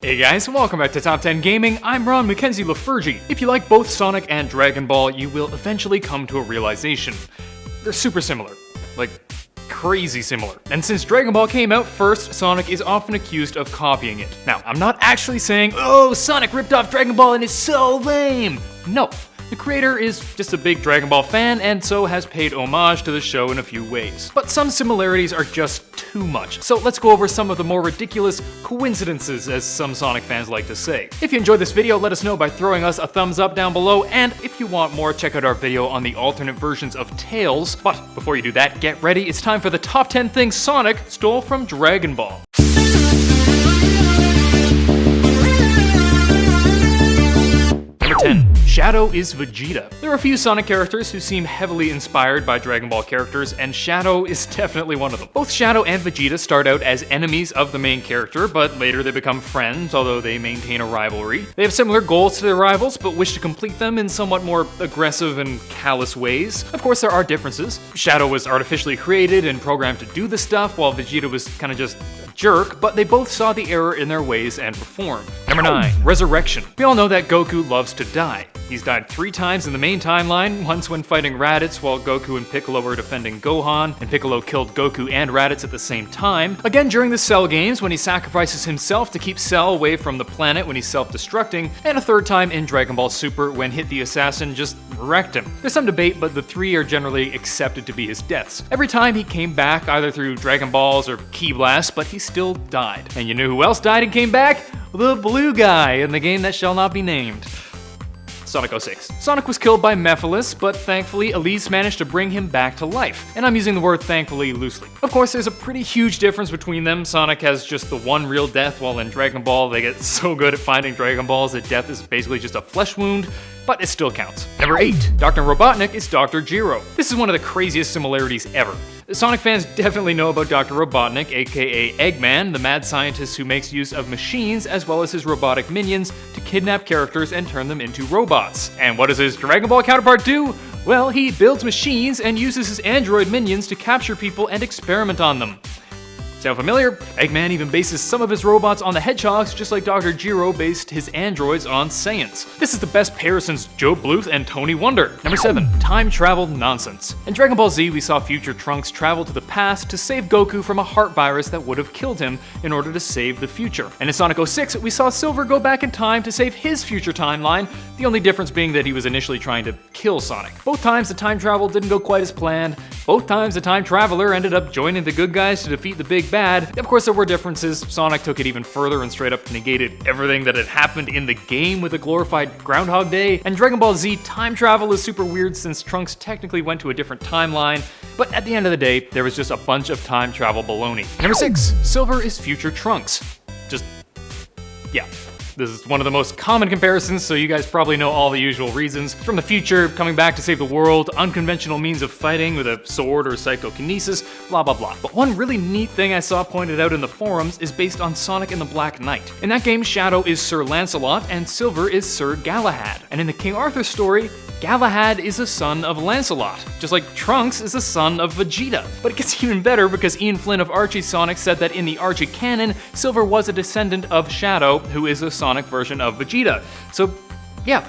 Hey guys, welcome back to Top 10 Gaming. I'm Ron Mackenzie Lafergie. If you like both Sonic and Dragon Ball, you will eventually come to a realization. They're super similar. Like, crazy similar. And since Dragon Ball came out first, Sonic is often accused of copying it. Now, I'm not actually saying, oh, Sonic ripped off Dragon Ball and is so lame. No. The creator is just a big Dragon Ball fan and so has paid homage to the show in a few ways. But some similarities are just too much, so let's go over some of the more ridiculous coincidences, as some Sonic fans like to say. If you enjoyed this video, let us know by throwing us a thumbs up down below, and if you want more, check out our video on the alternate versions of Tails. But before you do that, get ready, it's time for the top 10 things Sonic stole from Dragon Ball. Number 10. Shadow is Vegeta. There are a few Sonic characters who seem heavily inspired by Dragon Ball characters, and Shadow is definitely one of them. Both Shadow and Vegeta start out as enemies of the main character, but later they become friends, although they maintain a rivalry. They have similar goals to their rivals, but wish to complete them in somewhat more aggressive and callous ways. Of course, there are differences. Shadow was artificially created and programmed to do this stuff, while Vegeta was kind of just a jerk, but they both saw the error in their ways and performed. Number 9. Resurrection. We all know that Goku loves to die. He's died 3 times in the main timeline, once when fighting Raditz while Goku and Piccolo were defending Gohan, and Piccolo killed Goku and Raditz at the same time. Again during the Cell games when he sacrifices himself to keep Cell away from the planet when he's self-destructing, and a 3rd time in Dragon Ball Super when Hit the Assassin just wrecked him. There's some debate, but the 3 are generally accepted to be his deaths. Every time he came back either through Dragon Balls or Ki Blasts, but he still died. And you know who else died and came back? The blue guy in the game that shall not be named. Sonic 06. Sonic was killed by Mephiles, but thankfully Elise managed to bring him back to life, and I'm using the word thankfully loosely. Of course, there's a pretty huge difference between them. Sonic has just the one real death, while in Dragon Ball they get so good at finding Dragon Balls that death is basically just a flesh wound, but it still counts. Number 8. Dr. Robotnik is Dr. GERO. This is one of the craziest similarities ever. Sonic fans definitely know about Dr. Robotnik, aka Eggman, the mad scientist who makes use of machines as well as his robotic minions to kidnap characters and turn them into robots. And what does his Dragon Ball counterpart do? Well, he builds machines and uses his android minions to capture people and experiment on them. Sound familiar? Eggman even bases some of his robots on the hedgehogs, just like Dr. GERO based his androids on Saiyans. This is the best pair since Joe Bluth and Tony Wonder. Number 7. Time travel nonsense. In Dragon Ball Z, we saw future Trunks travel to the past to save Goku from a heart virus that would have killed him in order to save the future. And in Sonic 06, we saw Silver go back in time to save his future timeline, the only difference being that he was initially trying to kill Sonic. Both times the time travel didn't go quite as planned. Both times the time traveler ended up joining the good guys to defeat the big bad. Of course, there were differences. Sonic took it even further and straight up negated everything that had happened in the game with a glorified Groundhog Day. And Dragon Ball Z time travel is super weird since Trunks technically went to a different timeline, but at the end of the day, there was just a bunch of time travel baloney. Number 6. Silver is future Trunks. Yeah. This is one of the most common comparisons, so you guys probably know all the usual reasons. From the future, coming back to save the world, unconventional means of fighting with a sword or psychokinesis, blah blah blah. But one really neat thing I saw pointed out in the forums is based on Sonic and the Black Knight. In that game, Shadow is Sir Lancelot and Silver is Sir Galahad. And in the King Arthur story, Galahad is a son of Lancelot, just like Trunks is a son of Vegeta. But it gets even better because Ian Flynn of Archie Sonic said that in the Archie canon, Silver was a descendant of Shadow, who is a Sonic version of Vegeta. So, yeah,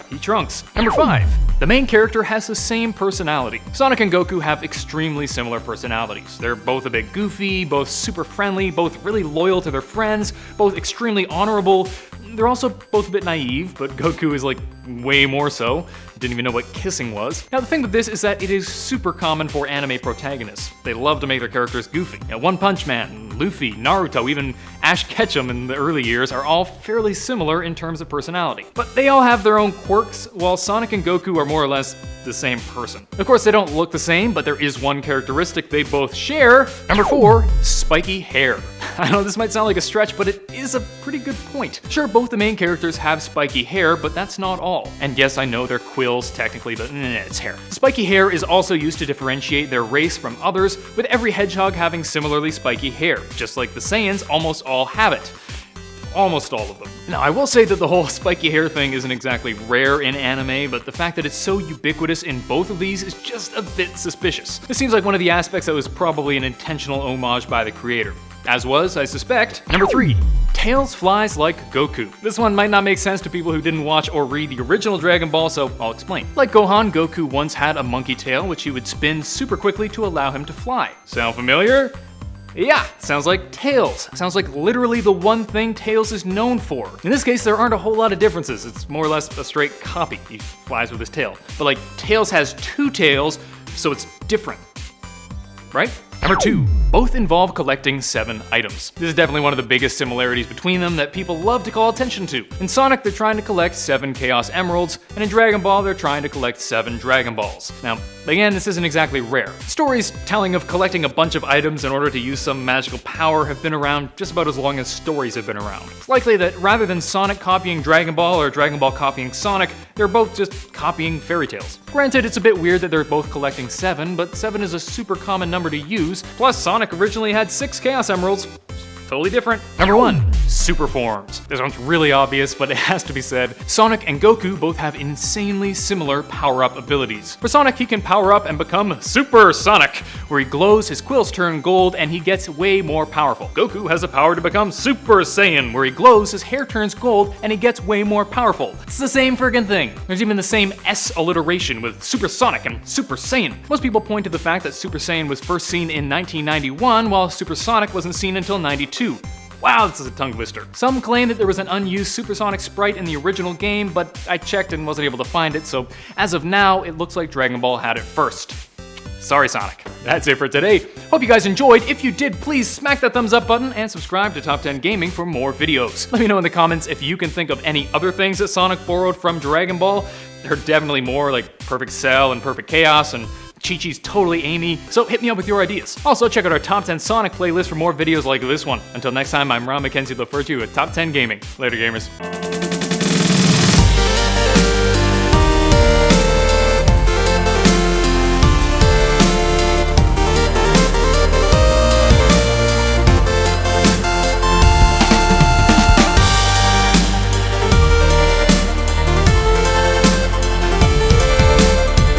he Trunks. Number 5. The main character has the same personality. Sonic and Goku have extremely similar personalities. They're both a bit goofy, both super friendly, both really loyal to their friends, both extremely honorable. They're also both a bit naive, but Goku is like way more so. Didn't even know what kissing was. Now the thing with this is that it is super common for anime protagonists. They love to make their characters goofy. One Punch Man, Luffy, Naruto, even Ash Ketchum in the early years are all fairly similar in terms of personality. But they all have their own quirks, while Sonic and Goku are more or less the same person. Of course, they don't look the same, but there is one characteristic they both share. Number 4, spiky hair. I know this might sound like a stretch, but it is a pretty good point. Sure, both the main characters have spiky hair, but that's not all. And yes, I know they're quills technically, but it's hair. Spiky hair is also used to differentiate their race from others, with every hedgehog having similarly spiky hair. Just like the Saiyans, almost all have it. Almost all of them. Now, I will say that the whole spiky hair thing isn't exactly rare in anime, but the fact that it's so ubiquitous in both of these is just a bit suspicious. This seems like one of the aspects that was probably an intentional homage by the creator. as was, I suspect, number 3. Tails flies like Goku. This one might not make sense to people who didn't watch or read the original Dragon Ball, so I'll explain. Like Gohan, Goku once had a monkey tail which he would spin super quickly to allow him to fly. Sound familiar? Yeah, sounds like Tails. Sounds like literally the one thing Tails is known for. In this case, there aren't a whole lot of differences. It's more or less a straight copy. He flies with his tail. But like, Tails has 2 tails, so it's different. Right? Number 2, both involve collecting 7 items. This is definitely one of the biggest similarities between them that people love to call attention to. In Sonic, they're trying to collect 7 Chaos Emeralds, and in Dragon Ball, they're trying to collect 7 Dragon Balls. Now, again, this isn't exactly rare. Stories telling of collecting a bunch of items in order to use some magical power have been around just about as long as stories have been around. It's likely that rather than Sonic copying Dragon Ball or Dragon Ball copying Sonic, they're both just copying fairy tales. Granted, it's a bit weird that they're both collecting 7, but 7 is a super common number to use. Plus, Sonic originally had 6 Chaos Emeralds. Totally different. Number 1, super forms. This one's really obvious, but it has to be said. Sonic and Goku both have insanely similar power-up abilities. For Sonic, he can power up and become Super Sonic, where he glows, his quills turn gold, and he gets way more powerful. Goku has the power to become Super Saiyan, where he glows, his hair turns gold, and he gets way more powerful. It's the same friggin' thing. There's even the same S alliteration with Super Sonic and Super Saiyan. Most people point to the fact that Super Saiyan was first seen in 1991, while Super Sonic wasn't seen until 92. Wow, this is a tongue twister. Some claim that there was an unused Supersonic sprite in the original game, but I checked and wasn't able to find it, so as of now, it looks like Dragon Ball had it first. Sorry, Sonic. That's it for today. Hope you guys enjoyed. If you did, please smack that thumbs up button and subscribe to Top 10 Gaming for more videos. Let me know in the comments if you can think of any other things that Sonic borrowed from Dragon Ball. There are definitely more, like Perfect Cell and Perfect Chaos and Chi-Chi's totally Amy, so hit me up with your ideas. Also, check out our Top 10 Sonic playlist for more videos like this one. Until next time, I'm Ron McKenzie, the first you at Top 10 Gaming. Later, gamers.